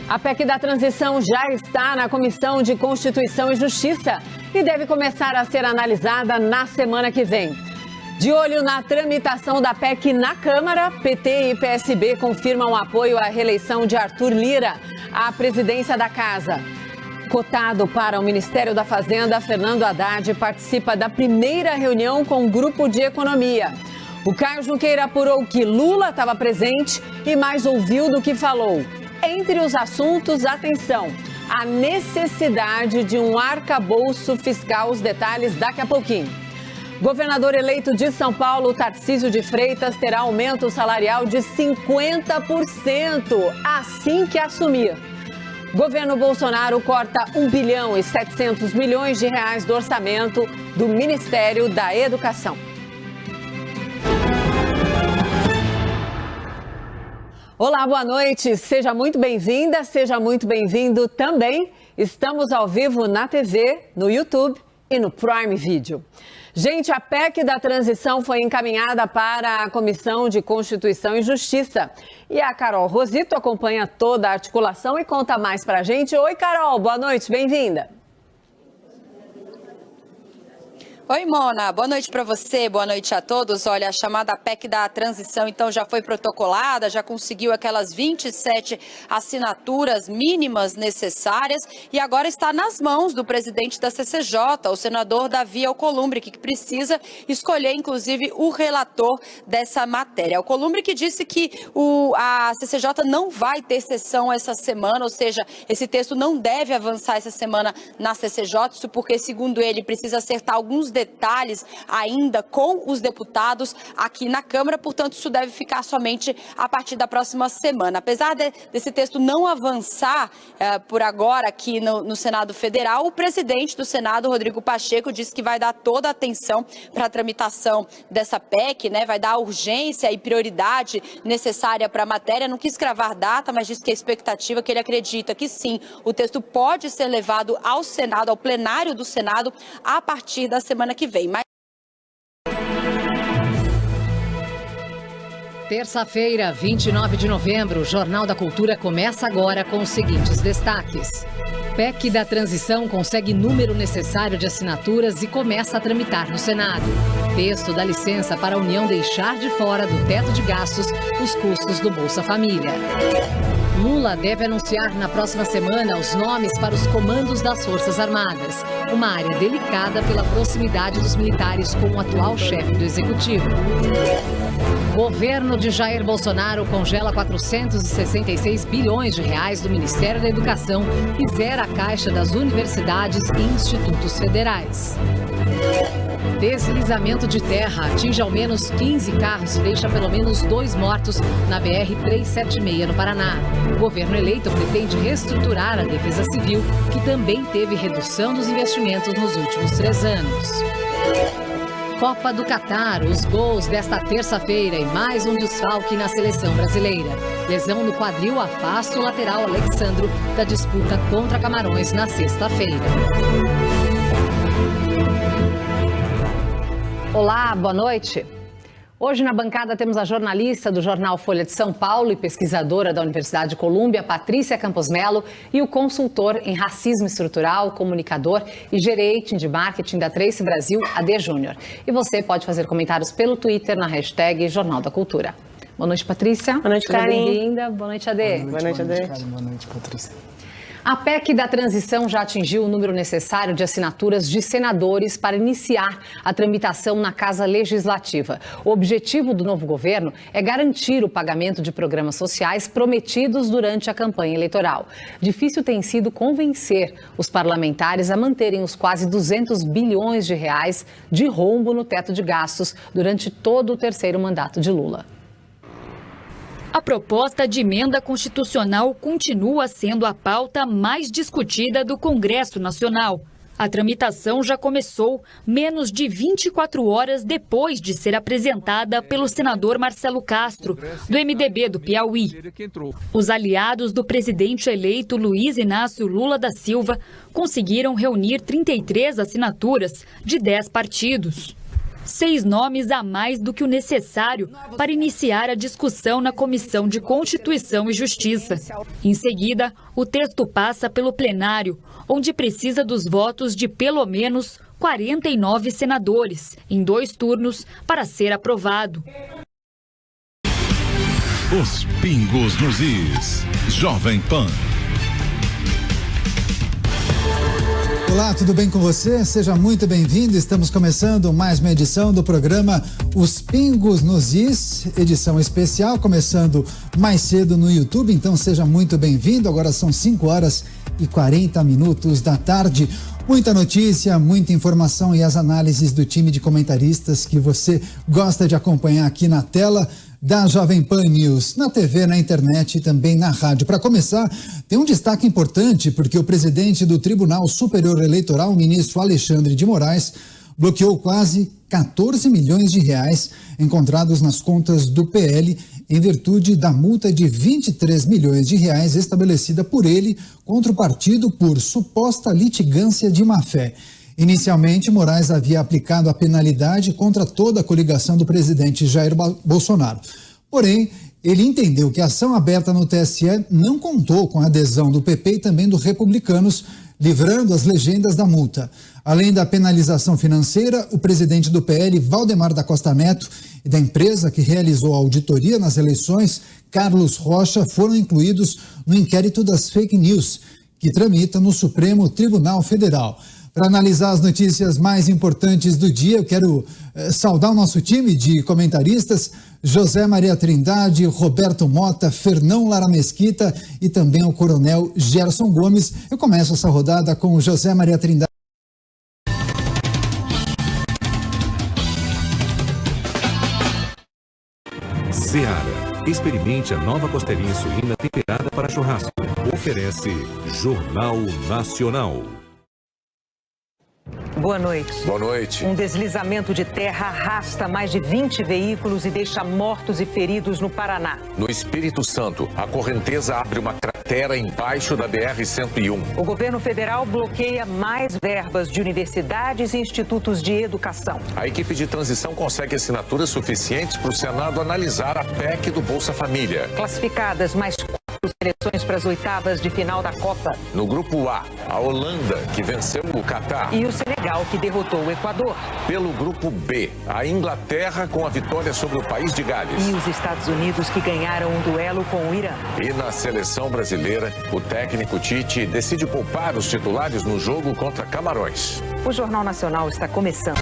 A PEC da transição já está na Comissão de Constituição e Justiça e deve começar a ser analisada na semana que vem. De olho na tramitação da PEC na Câmara, PT e PSB confirmam apoio à reeleição de Arthur Lira à presidência da Casa. Cotado para o Ministério da Fazenda, Fernando Haddad participa da primeira reunião com o Grupo de Economia. O Caio Junqueira apurou que Lula estava presente e mais ouviu do que falou. Entre os assuntos, atenção, a necessidade de um arcabouço fiscal. Os detalhes daqui a pouquinho. Governador eleito de São Paulo, Tarcísio de Freitas, terá aumento salarial de 50% assim que assumir. Governo Bolsonaro corta 1 bilhão e 700 milhões de reais do orçamento do Ministério da Educação. Olá, boa noite. Seja muito bem-vinda, seja muito bem-vindo também. Estamos ao vivo na TV, no YouTube e no Prime Video. Gente, a PEC da transição foi encaminhada para a Comissão de Constituição e Justiça. E a Carol Rosito acompanha toda a articulação e conta mais pra gente. Oi, Carol, boa noite, bem-vinda. Oi, Mona, boa noite para você, boa noite a todos. Olha, a chamada PEC da transição, então, já foi protocolada, já conseguiu aquelas 27 assinaturas mínimas necessárias e agora está nas mãos do presidente da CCJ, o senador Davi Alcolumbre, que precisa escolher, inclusive, o relator dessa matéria. Alcolumbre que disse que a CCJ não vai ter sessão essa semana, ou seja, esse texto não deve avançar essa semana na CCJ, isso porque, segundo ele, precisa acertar alguns detalhes ainda com os deputados aqui na Câmara, portanto isso deve ficar somente a partir da próxima semana. Apesar desse texto não avançar por agora aqui no Senado Federal, o presidente do Senado, Rodrigo Pacheco, disse que vai dar toda a atenção para a tramitação dessa PEC, né? Vai dar a urgência e prioridade necessária para a matéria. Não quis cravar data, mas disse que a expectativa, que ele acredita que sim, o texto pode ser levado ao Senado, ao plenário do Senado, a partir da semana que vem. Terça-feira, 29 de novembro, o Jornal da Cultura começa agora com os seguintes destaques. PEC da transição consegue número necessário de assinaturas e começa a tramitar no Senado. Texto dá licença para a União deixar de fora do teto de gastos os custos do Bolsa Família. Lula deve anunciar na próxima semana os nomes para os comandos das Forças Armadas, uma área delicada pela proximidade dos militares com o atual chefe do Executivo. Governo de Jair Bolsonaro congela 466 bilhões de reais do Ministério da Educação e zera a caixa das universidades e institutos federais. Deslizamento de terra atinge ao menos 15 carros e deixa pelo menos 2 mortos na BR-376 no Paraná. O governo eleito pretende reestruturar a Defesa Civil, que também teve redução dos investimentos nos últimos 3 anos. Copa do Catar, os gols desta terça-feira e mais um desfalque na seleção brasileira. Lesão no quadril afasta o lateral Alexandro da disputa contra Camarões na sexta-feira. Olá, boa noite. Hoje na bancada temos a jornalista do jornal Folha de São Paulo e pesquisadora da Universidade de Colômbia, Patrícia Campos Melo, e o consultor em racismo estrutural, comunicador e gerente de marketing da Trace Brasil, AD Júnior. E você pode fazer comentários pelo Twitter na hashtag Jornal da Cultura. Boa noite, Patrícia. Boa noite, Karen. Bem-vinda. Boa noite, AD. Boa noite, AD. Boa noite, Patrícia. A PEC da transição já atingiu o número necessário de assinaturas de senadores para iniciar a tramitação na Casa Legislativa. O objetivo do novo governo é garantir o pagamento de programas sociais prometidos durante a campanha eleitoral. Difícil tem sido convencer os parlamentares a manterem os quase 200 bilhões de reais de rombo no teto de gastos durante todo o terceiro mandato de Lula. A proposta de emenda constitucional continua sendo a pauta mais discutida do Congresso Nacional. A tramitação já começou menos de 24 horas depois de ser apresentada pelo senador Marcelo Castro, do MDB do Piauí. Os aliados do presidente eleito Luiz Inácio Lula da Silva conseguiram reunir 33 assinaturas de 10 partidos. 6 nomes a mais do que o necessário para iniciar a discussão na Comissão de Constituição e Justiça. Em seguida, o texto passa pelo plenário, onde precisa dos votos de pelo menos 49 senadores, em 2 turnos, para ser aprovado. Os pingos nos is. Jovem Pan. Olá, tudo bem com você? Seja muito bem-vindo. Estamos começando mais uma edição do programa Os Pingos nos Is, edição especial, começando mais cedo no YouTube, então seja muito bem-vindo. Agora são 5h40 da tarde. Muita notícia, muita informação e as análises do time de comentaristas que você gosta de acompanhar aqui na tela da Jovem Pan News, na TV, na internet e também na rádio. Para começar, tem um destaque importante porque o presidente do Tribunal Superior Eleitoral, o ministro Alexandre de Moraes, bloqueou quase 14 milhões de reais encontrados nas contas do PL em virtude da multa de 23 milhões de reais estabelecida por ele contra o partido por suposta litigância de má-fé. Inicialmente, Moraes havia aplicado a penalidade contra toda a coligação do presidente Jair Bolsonaro. Porém, ele entendeu que a ação aberta no TSE não contou com a adesão do PP e também dos Republicanos, livrando as legendas da multa. Além da penalização financeira, o presidente do PL, Valdemar da Costa Neto, e da empresa que realizou a auditoria nas eleições, Carlos Rocha, foram incluídos no inquérito das fake news, que tramita no Supremo Tribunal Federal. Para analisar as notícias mais importantes do dia, eu quero saudar o nosso time de comentaristas, José Maria Trindade, Roberto Mota, Fernão Lara Mesquita e também o coronel Gerson Gomes. Eu começo essa rodada com o José Maria Trindade. Seara. Experimente a nova costelinha suína temperada para churrasco. Oferece Jornal Nacional. Boa noite. Boa noite. Um deslizamento de terra arrasta mais de 20 veículos e deixa mortos e feridos no Paraná. No Espírito Santo, a correnteza abre uma cratera embaixo da BR-101. O governo federal bloqueia mais verbas de universidades e institutos de educação. A equipe de transição consegue assinaturas suficientes para o Senado analisar a PEC do Bolsa Família. Classificadas mais 4 seleções para as oitavas de final da Copa. No grupo A, a Holanda, que venceu o Catar. E o Senegal, que derrotou o Equador. Pelo grupo B, a Inglaterra com a vitória sobre o país de Gales. E os Estados Unidos, que ganharam um duelo com o Irã. E na seleção brasileira, o técnico Tite decide poupar os titulares no jogo contra Camarões. O Jornal Nacional está começando.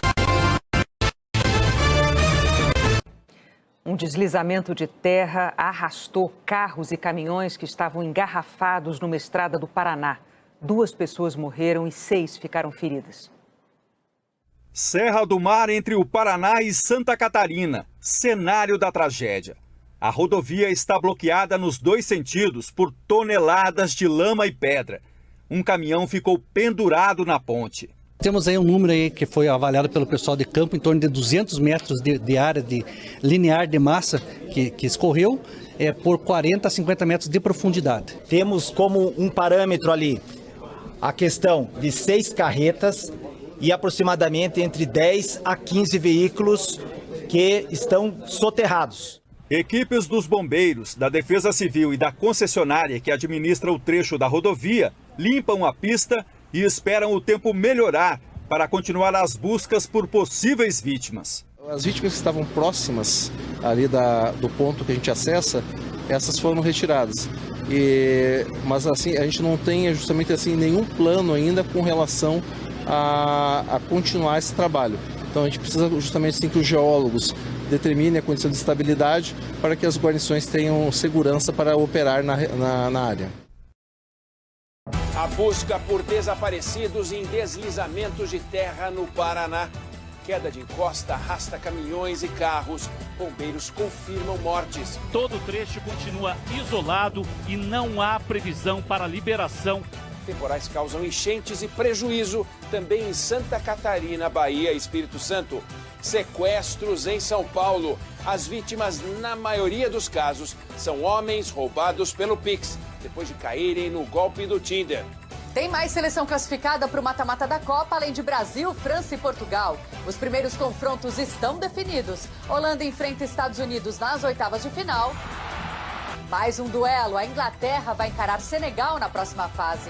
Um deslizamento de terra arrastou carros e caminhões que estavam engarrafados numa estrada do Paraná. 2 pessoas morreram e 6 ficaram feridas. Serra do Mar entre o Paraná e Santa Catarina, cenário da tragédia. A rodovia está bloqueada nos 2 sentidos por toneladas de lama e pedra. Um caminhão ficou pendurado na ponte. Temos aí um número aí que foi avaliado pelo pessoal de campo, em torno de 200 metros de área de linear de massa que escorreu por 40 a 50 metros de profundidade. Temos como um parâmetro ali a questão de 6 carretas e aproximadamente entre 10 a 15 veículos que estão soterrados. Equipes dos bombeiros, da Defesa Civil e da concessionária que administra o trecho da rodovia limpam a pista e esperam o tempo melhorar para continuar as buscas por possíveis vítimas. As vítimas que estavam próximas ali do ponto que a gente acessa, essas foram retiradas. Mas assim, a gente não tem justamente assim nenhum plano ainda com relação a continuar esse trabalho. Então a gente precisa justamente assim que os geólogos determinem a condição de estabilidade para que as guarnições tenham segurança para operar na área. A busca por desaparecidos em deslizamentos de terra no Paraná. Queda de encosta arrasta caminhões e carros. Bombeiros confirmam mortes. Todo o trecho continua isolado e não há previsão para liberação. Temporais causam enchentes e prejuízo também em Santa Catarina, Bahia e Espírito Santo. Sequestros em São Paulo. As vítimas, na maioria dos casos, são homens roubados pelo Pix, depois de caírem no golpe do Tinder. Tem mais seleção classificada para o mata-mata da Copa, além de Brasil, França e Portugal. Os primeiros confrontos estão definidos. Holanda enfrenta Estados Unidos nas oitavas de final. Mais um duelo. A Inglaterra vai encarar Senegal na próxima fase.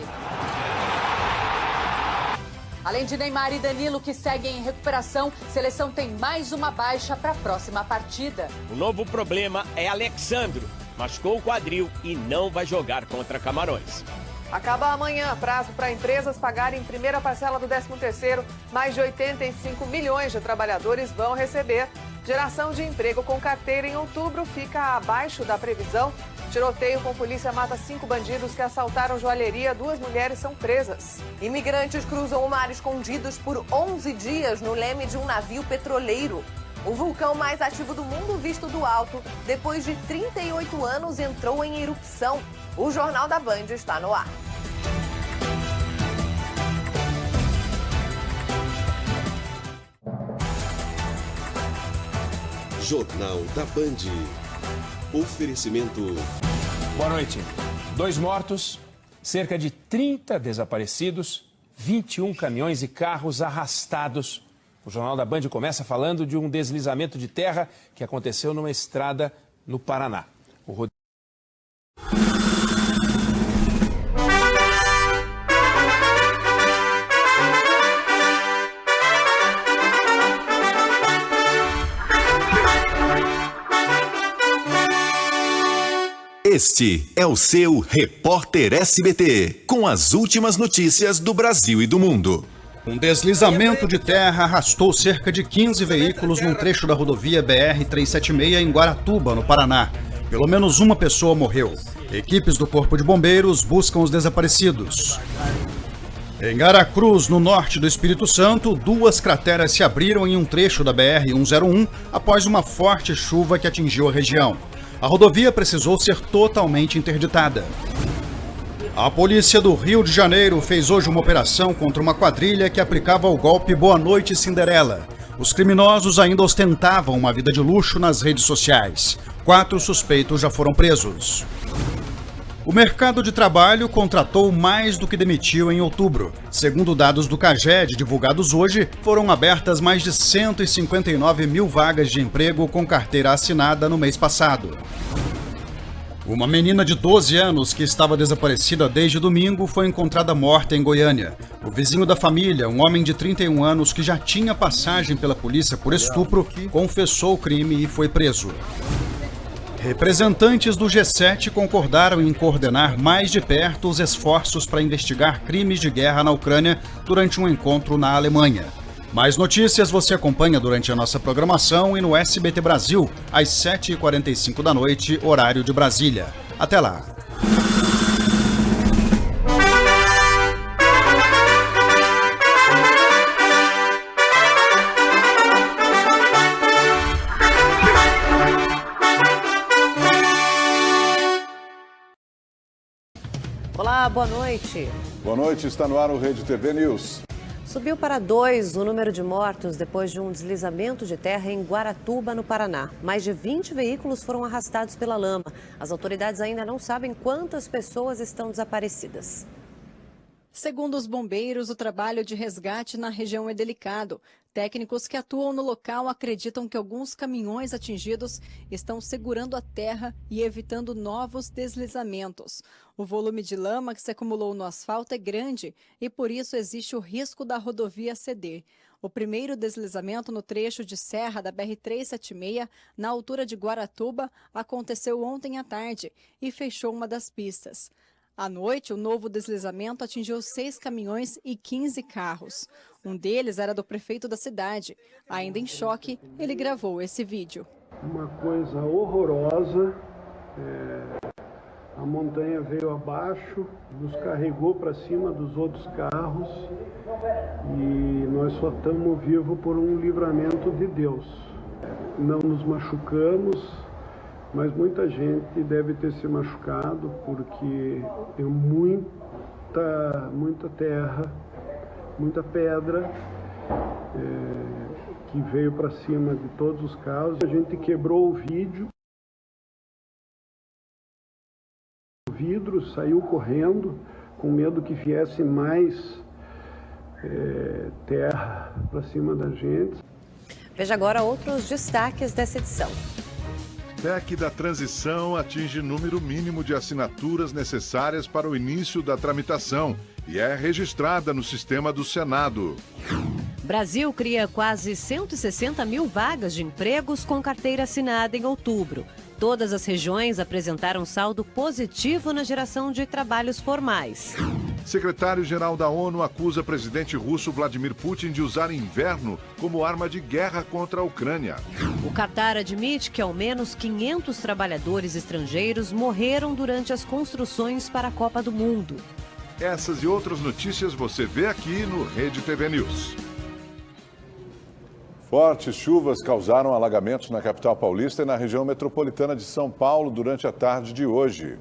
Além de Neymar e Danilo, que seguem em recuperação, a seleção tem mais uma baixa para a próxima partida. O novo problema é Alexandro. Machucou o quadril e não vai jogar contra Camarões. Acaba amanhã prazo para empresas pagarem primeira parcela do 13º. Mais de 85 milhões de trabalhadores vão receber. Geração de emprego com carteira em outubro fica abaixo da previsão. Tiroteio com polícia mata 5 bandidos que assaltaram joalheria. 2 mulheres são presas. Imigrantes cruzam o mar escondidos por 11 dias no leme de um navio petroleiro. O vulcão mais ativo do mundo visto do alto, depois de 38 anos, entrou em erupção. O Jornal da Band está no ar. Jornal da Band. Oferecimento. Boa noite. 2 mortos, cerca de 30 desaparecidos, 21 caminhões e carros arrastados. O Jornal da Band começa falando de um deslizamento de terra que aconteceu numa estrada no Paraná. Este é o seu Repórter SBT, com as últimas notícias do Brasil e do mundo. Um deslizamento de terra arrastou cerca de 15 veículos num trecho da rodovia BR-376 em Guaratuba, no Paraná. Pelo menos uma pessoa morreu. Equipes do Corpo de Bombeiros buscam os desaparecidos. Em Aracruz, no norte do Espírito Santo, 2 crateras se abriram em um trecho da BR-101 após uma forte chuva que atingiu a região. A rodovia precisou ser totalmente interditada. A polícia do Rio de Janeiro fez hoje uma operação contra uma quadrilha que aplicava o golpe Boa Noite Cinderela. Os criminosos ainda ostentavam uma vida de luxo nas redes sociais. 4 suspeitos já foram presos. O mercado de trabalho contratou mais do que demitiu em outubro. Segundo dados do CAGED divulgados hoje, foram abertas mais de 159 mil vagas de emprego com carteira assinada no mês passado. Uma menina de 12 anos que estava desaparecida desde domingo foi encontrada morta em Goiânia. O vizinho da família, um homem de 31 anos que já tinha passagem pela polícia por estupro, confessou o crime e foi preso. Representantes do G7 concordaram em coordenar mais de perto os esforços para investigar crimes de guerra na Ucrânia durante um encontro na Alemanha. Mais notícias você acompanha durante a nossa programação e no SBT Brasil, às 7h45 da noite, horário de Brasília. Até lá! Olá, boa noite. Boa noite, está no ar o Rede TV News. Subiu para 2 o número de mortos depois de um deslizamento de terra em Guaratuba, no Paraná. Mais de 20 veículos foram arrastados pela lama. As autoridades ainda não sabem quantas pessoas estão desaparecidas. Segundo os bombeiros, o trabalho de resgate na região é delicado. Técnicos que atuam no local acreditam que alguns caminhões atingidos estão segurando a terra e evitando novos deslizamentos. O volume de lama que se acumulou no asfalto é grande e por isso existe o risco da rodovia ceder. O primeiro deslizamento no trecho de serra da BR-376, na altura de Guaratuba, aconteceu ontem à tarde e fechou uma das pistas. À noite, o novo deslizamento atingiu 6 caminhões e 15 carros. Um deles era do prefeito da cidade. Ainda em choque, ele gravou esse vídeo. Uma coisa horrorosa. A montanha veio abaixo, nos carregou para cima dos outros carros e nós só estamos vivos por um livramento de Deus. Não nos machucamos, mas muita gente deve ter se machucado porque tem muita terra, muita pedra que veio para cima de todos os carros. A gente quebrou o vidro, saiu correndo com medo que viesse mais terra para cima da gente. Veja agora outros destaques dessa edição. PEC da transição atinge número mínimo de assinaturas necessárias para o início da tramitação e é registrada no sistema do Senado. Brasil cria quase 160 mil vagas de empregos com carteira assinada em outubro. Todas as regiões apresentaram saldo positivo na geração de trabalhos formais. Secretário-geral da ONU acusa presidente russo Vladimir Putin de usar inverno como arma de guerra contra a Ucrânia. O Catar admite que ao menos 500 trabalhadores estrangeiros morreram durante as construções para a Copa do Mundo. Essas e outras notícias você vê aqui no Rede TV News. Fortes chuvas causaram alagamentos na capital paulista e na região metropolitana de São Paulo durante a tarde de hoje.